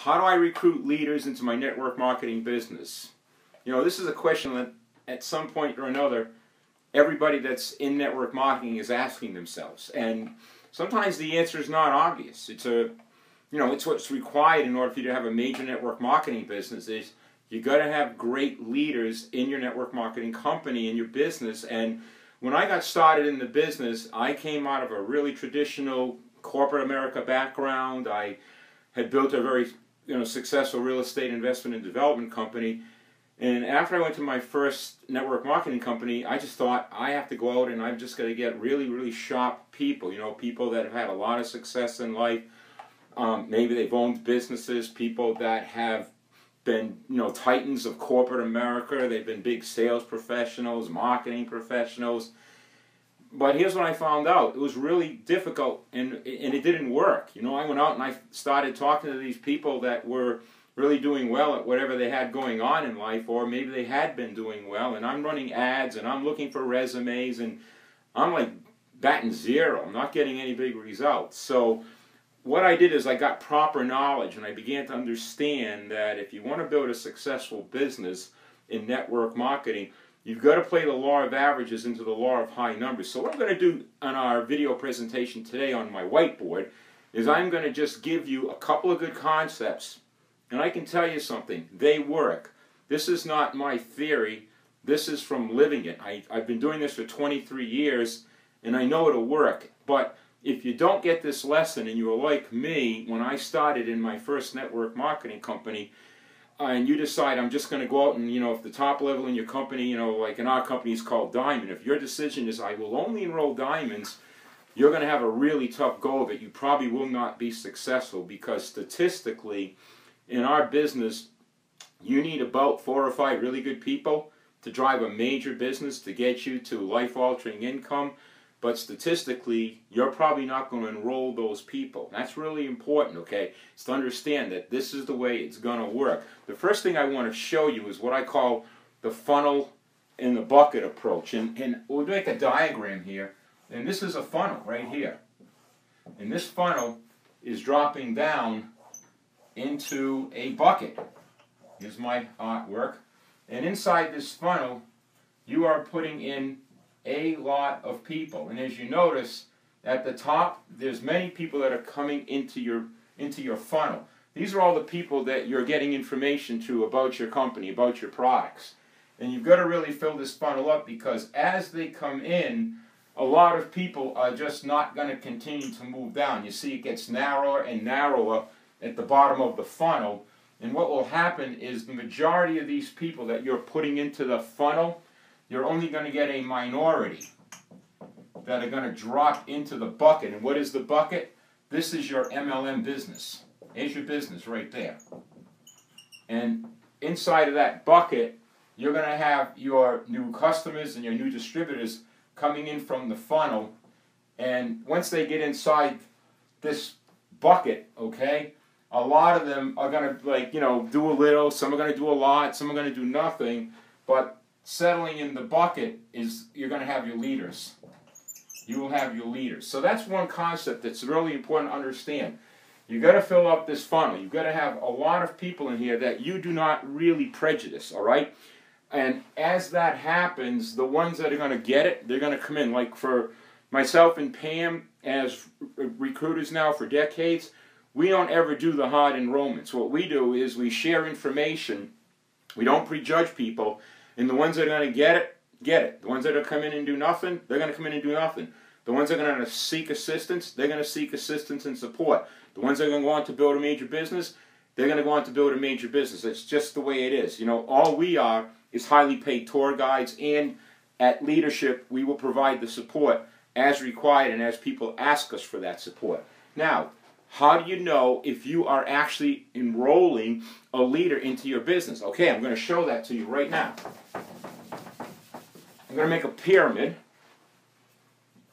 How do I recruit leaders into my network marketing business? You know, this is a question that at some point or another, everybody that's in network marketing is asking themselves. And sometimes the answer is not obvious. It's what's required in order for you to have a major network marketing business is you got to have great leaders in your network marketing company, in your business. And when I got started in the business, I came out of a really traditional corporate America background. I had built a very successful real estate investment and development company. And after I went to my first network marketing company, I just thought I have to go out and I'm just going to get really, really sharp people. People that have had a lot of success in life. Maybe they've owned businesses, people that have been, titans of corporate America. They've been big sales professionals, marketing professionals. But here's what I found out. It was really difficult, and it didn't work. I went out and I started talking to these people that were really doing well at whatever they had going on in life, or maybe they had been doing well, and I'm running ads, and I'm looking for resumes, and I'm like batting zero. I'm not getting any big results. So what I did is I got proper knowledge, and I began to understand that if you want to build a successful business in network marketing, you've got to play the law of averages into the law of high numbers. So what I'm going to do on our video presentation today on my whiteboard is I'm going to just give you a couple of good concepts. And I can tell you something, they work. This is not my theory. This is from living it. I've been doing this for 23 years, and I know it'll work. But if you don't get this lesson, and you were like me when I started in my first network marketing company, and you decide I'm just going to go out and, if the top level in your company, like in our company is called Diamond, if your decision is I will only enroll Diamonds, you're going to have a really tough go of it. You probably will not be successful because statistically, in our business, you need about 4 or 5 really good people to drive a major business to get you to life-altering income. But statistically, you're probably not going to enroll those people. That's really important, okay? It's to understand that this is the way it's going to work. The first thing I want to show you is what I call the funnel in the bucket approach. And we'll make a diagram here. And this is a funnel right here. And this funnel is dropping down into a bucket. Here's my artwork. And inside this funnel, you are putting in a lot of people. And as you notice, at the top, there's many people that are coming into your funnel. These are all the people that you're getting information to about your company, about your products. And you've got to really fill this funnel up because as they come in, a lot of people are just not going to continue to move down. You see it gets narrower and narrower at the bottom of the funnel. And what will happen is the majority of these people that you're putting into the funnel, you're only going to get a minority that are going to drop into the bucket. And what is the bucket? This is your MLM business. Here's your business right there. And inside of that bucket, you're going to have your new customers and your new distributors coming in from the funnel. And once they get inside this bucket, okay, a lot of them are going to do a little, some are going to do a lot, some are going to do nothing, but settling in the bucket is you're going to have your leaders. You will have your leaders. So that's one concept that's really important to understand. You've got to fill up this funnel. You've got to have a lot of people in here that you do not really prejudice, all right? And as that happens, the ones that are going to get it, they're going to come in. Like for myself and Pam, as recruiters now for decades, we don't ever do the hard enrollments. What we do is we share information. We don't prejudge people. And the ones that are going to get it, get it. The ones that are come in and do nothing, they're going to come in and do nothing. The ones that are going to seek assistance, they're going to seek assistance and support. The ones that are going to go on to build a major business, they're going to go on to build a major business. It's just the way it is. All we are is highly paid tour guides, and at leadership, we will provide the support as required and as people ask us for that support. Now, how do you know if you are actually enrolling a leader into your business? Okay, I'm going to show that to you right now. I'm going to make a pyramid,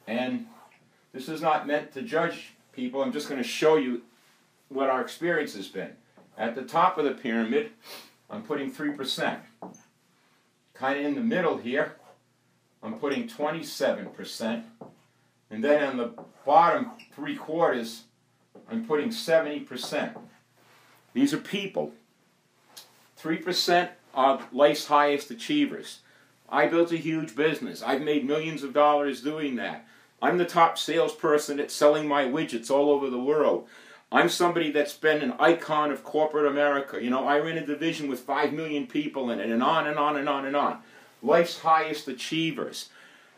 and this is not meant to judge people. I'm just going to show you what our experience has been. At the top of the pyramid, I'm putting 3%. Kind of in the middle here, I'm putting 27%. And then on the bottom 3/4, I'm putting 70%. These are people. 3% are life's highest achievers. I built a huge business. I've made millions of dollars doing that. I'm the top salesperson at selling my widgets all over the world. I'm somebody that's been an icon of corporate America. You know, I ran a division with 5 million people in it, and on and on and on and on. Life's highest achievers.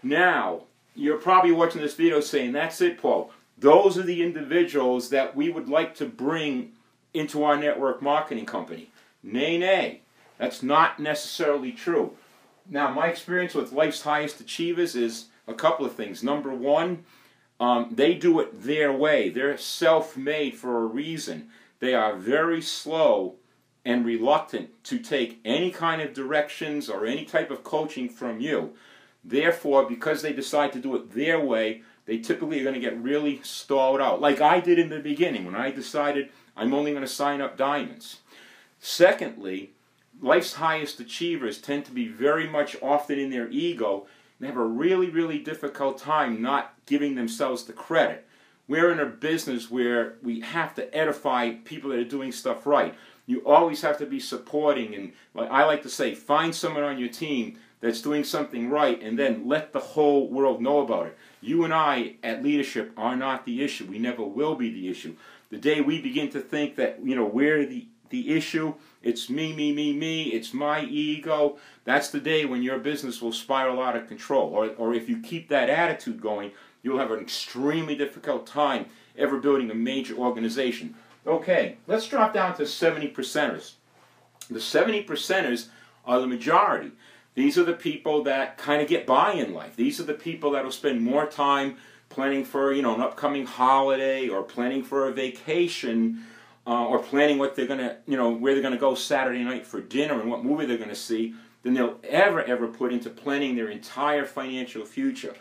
Now, you're probably watching this video saying, that's it, Paul. Those are the individuals that we would like to bring into our network marketing company. Nay, nay. That's not necessarily true. Now, my experience with life's highest achievers is a couple of things. Number one, they do it their way. They're self-made for a reason. They are very slow and reluctant to take any kind of directions or any type of coaching from you. Therefore, because they decide to do it their way, they typically are going to get really stalled out. Like I did in the beginning when I decided I'm only going to sign up diamonds. Secondly, life's highest achievers tend to be very much often in their ego and have a really, really difficult time not giving themselves the credit. We're in a business where we have to edify people that are doing stuff right. You always have to be supporting, and like I like to say, find someone on your team that's doing something right and then let the whole world know about it. You and I at leadership are not the issue. We never will be the issue. The day we begin to think that, you know, we're the issue, it's me, it's my ego, that's the day when your business will spiral out of control. Or if you keep that attitude going, you'll have an extremely difficult time ever building a major organization. Okay, let's drop down to 70%ers. The 70%ers are the majority. These are the people that kind of get by in life. These are the people that will spend more time planning for, you know, an upcoming holiday or planning for a vacation or planning what they're going to, you know, where they're going to go Saturday night for dinner and what movie they're going to see than they'll ever put into planning their entire financial future.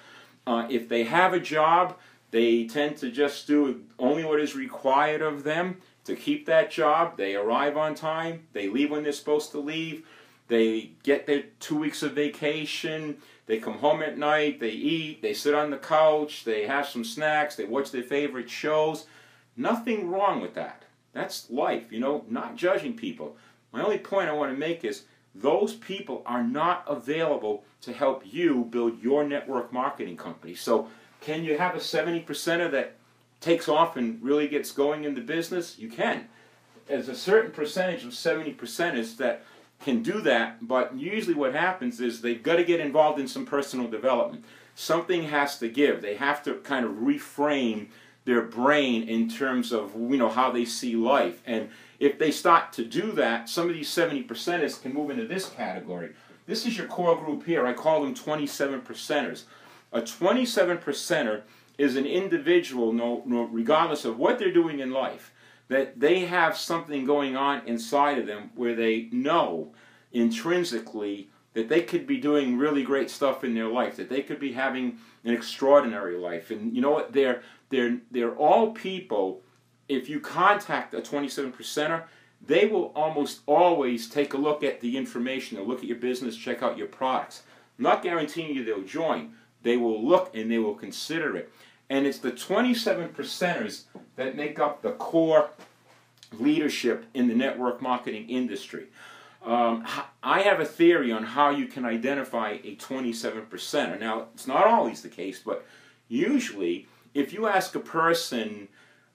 If they have a job, they tend to just do only what is required of them to keep that job. They arrive on time. They leave when they're supposed to leave. They get their 2 weeks of vacation. They come home at night. They eat. They sit on the couch. They have some snacks. They watch their favorite shows. Nothing wrong with that. That's life, you know, not judging people. My only point I want to make is those people are not available to help you build your network marketing company. So can you have a 70%er that takes off and really gets going in the business? You can. There's a certain percentage of 70%ers that can do that, but usually what happens is they've got to get involved in some personal development. Something has to give. They have to kind of reframe their brain in terms of, you know, how they see life. And if they start to do that, some of these 70%ers can move into this category. This is your core group here. I call them 27%ers. A 27%er is an individual, regardless of what they're doing in life, that they have something going on inside of them where they know intrinsically that they could be doing really great stuff in their life, that they could be having an extraordinary life. And you know what? They're all people, if you contact a 27%er, they will almost always take a look at the information. They'll look at your business, check out your products. I'm not guaranteeing you they'll join. They will look and they will consider it. And it's the 27%ers that make up the core leadership in the network marketing industry. I have a theory on how you can identify a 27%er. Now, it's not always the case, but usually, if you ask a person,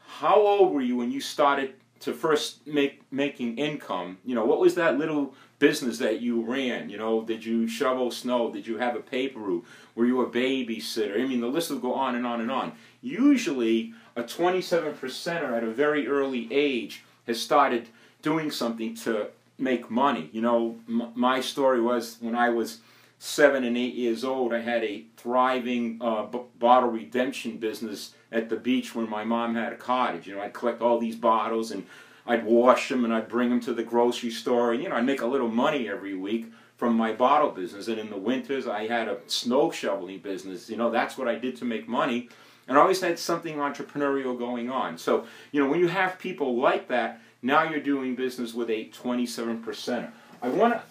how old were you when you started to first making income? You know, what was that little business that you ran? You know, did you shovel snow? Did you have a paper route? Were you a babysitter? I mean, the list will go on and on and on. Usually, a 27%er at a very early age has started doing something to make money. You know, my story was when I was 7 and 8 years old, I had a thriving bottle redemption business at the beach where my mom had a cottage. You know, I'd collect all these bottles and I'd wash them and I'd bring them to the grocery store, and you know, I'd make a little money every week from my bottle business. And in the winters, I had a snow shoveling business. You know, that's what I did to make money, and I always had something entrepreneurial going on. So, you know, when you have people like that, now you're doing business with a 27%er. I want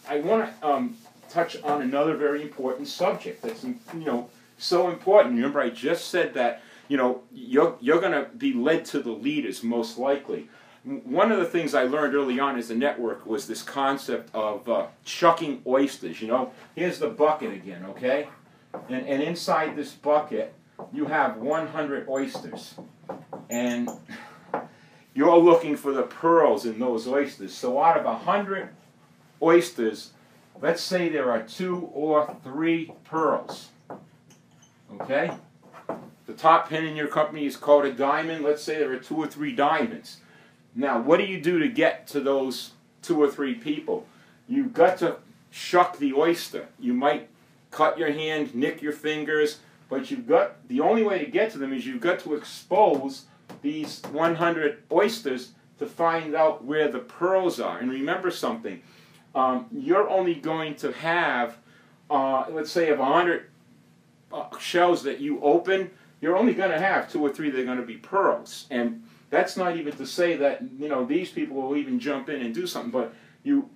to touch on another very important subject that's, you know, so important. Remember, I just said that, you know, you're going to be led to the leaders most likely. one of the things I learned early on as a network was this concept of chucking oysters. You know, here's the bucket again, okay? And inside this bucket, you have 100 oysters. And you're looking for the pearls in those oysters. So out of 100 oysters, let's say there are 2 or 3 pearls. Okay? The top pin in your company is called a diamond. Let's say there are 2 or 3 diamonds. Now, what do you do to get to those 2 or 3 people? You've got to shuck the oyster. You might cut your hand, nick your fingers, but the only way to get to them is you've got to expose these 100 oysters to find out where the pearls are. And remember something, you're only going to have, let's say of 100 shells that you open, you're only going to have 2 or 3 that are going to be pearls. And that's not even to say that, you know, these people will even jump in and do something, but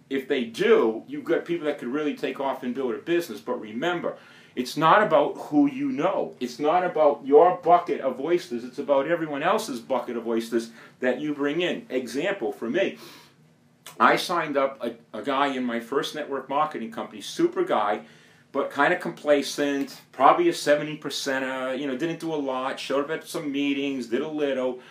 if they do, you've got people that could really take off and build a business. But remember, it's not about who you know. It's not about your bucket of oysters. It's about everyone else's bucket of oysters that you bring in. Example for me, I signed up a guy in my first network marketing company, super guy, but kind of complacent, probably a 70%er, you know, didn't do a lot, showed up at some meetings, did a little.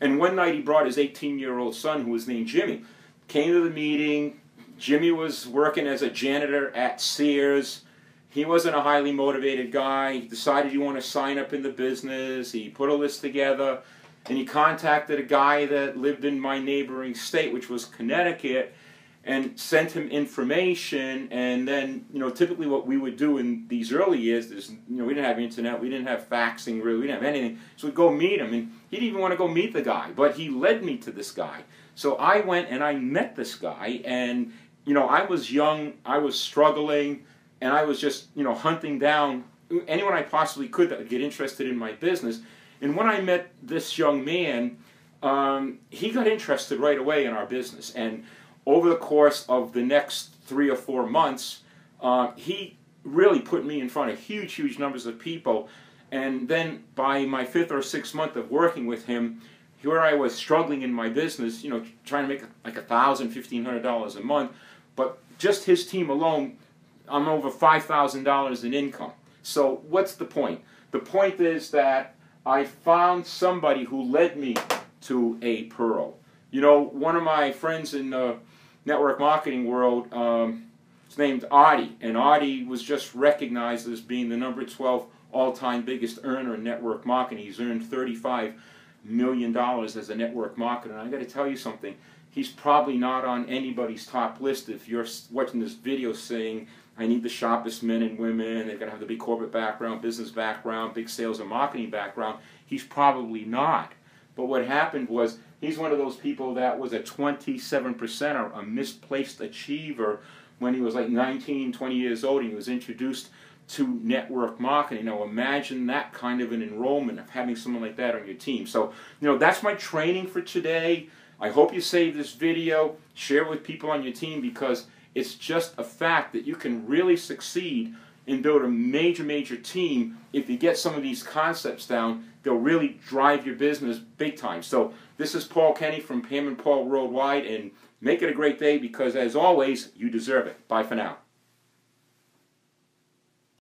And one night he brought his 18-year-old son, who was named Jimmy. Came to the meeting. Jimmy was working as a janitor at Sears. He wasn't a highly motivated guy. He decided he wanted to sign up in the business. He put a list together, and he contacted a guy that lived in my neighboring state, which was Connecticut, and sent him information. And then, you know, typically what we would do in these early years is, you know, we didn't have internet, we didn't have faxing, really, we didn't have anything. So we'd go meet him, and he didn't even want to go meet the guy, but he led me to this guy. So I went and I met this guy, and, you know, I was young, I was struggling, and I was just, you know, hunting down anyone I possibly could that would get interested in my business. And when I met this young man, he got interested right away in our business. And over the course of the next 3 or 4 months, he really put me in front of huge, huge numbers of people. And then by my 5th or 6th month of working with him, here I was struggling in my business, you know, trying to make like $1,000, $1,500 a month. But just his team alone, I'm over $5,000 in income. So what's the point? The point is that I found somebody who led me to a pearl. You know, one of my friends in the network marketing world is named Artie, and Artie was just recognized as being the number 12 all-time biggest earner in network marketing. He's earned $35 million as a network marketer. And I got to tell you something, he's probably not on anybody's top list. If you're watching this video saying, I need the sharpest men and women, they've got to have the big corporate background, business background, big sales and marketing background, he's probably not. But what happened was, he's one of those people that was a 27%er, a misplaced achiever, when he was like 19, 20 years old, and he was introduced to network marketing. Now imagine that kind of an enrollment of having someone like that on your team. So, you know, that's my training for today. I hope you save this video, share it with people on your team, because it's just a fact that you can really succeed and build a major, major team. If you get some of these concepts down, they'll really drive your business big time. So this is Paul Kenny from Pam and Paul Worldwide, and make it a great day, because as always, you deserve it. Bye for now.